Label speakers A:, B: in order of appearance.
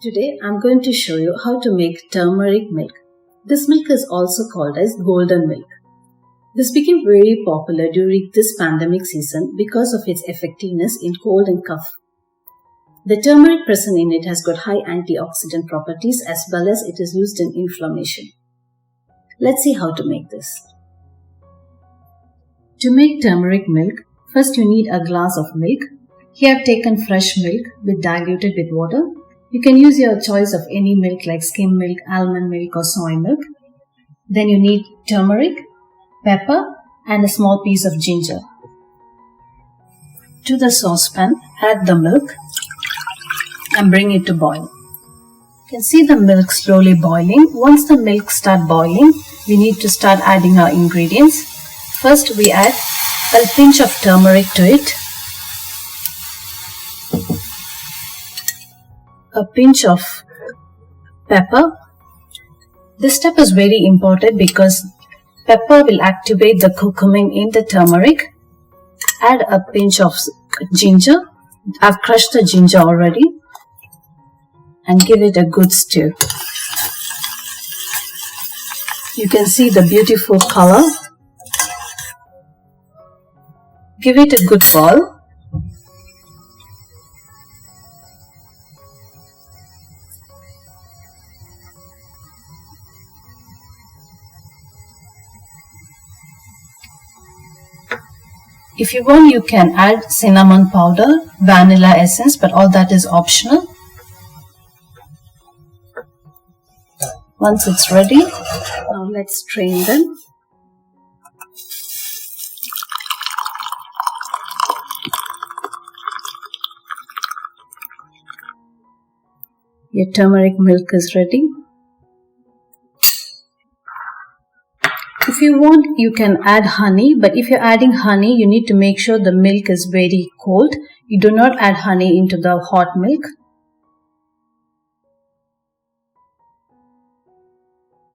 A: Today I'm going to show you how to make turmeric milk. This milk is also called as golden milk. This became very popular during this pandemic season because of its effectiveness in cold and cough. The turmeric present in it has got high antioxidant properties as well as it is used in inflammation. Let's see how to make this. To make turmeric milk, first you need a glass of milk. Here I have taken fresh milk diluted with water. You can use your choice of any milk like skim milk, almond milk or soy milk. Then you need turmeric, pepper and a small piece of ginger. To the saucepan, add the milk and bring it to boil. You can see the milk slowly boiling. Once the milk starts boiling, we need to start adding our ingredients. First we add a pinch of turmeric to it, a pinch of pepper. This step is very important because pepper will activate the curcumin in the turmeric. Add a pinch of ginger. I've crushed the ginger already and give it a good stir. You can see the beautiful color. Give it a good boil. If you want, you can add cinnamon powder, vanilla essence, but all that is optional. Once it's ready, now let's strain them. Your turmeric milk is ready. If you want, you can add honey, but if you're adding honey, you need to make sure the milk is very cold. You do not add honey into the hot milk.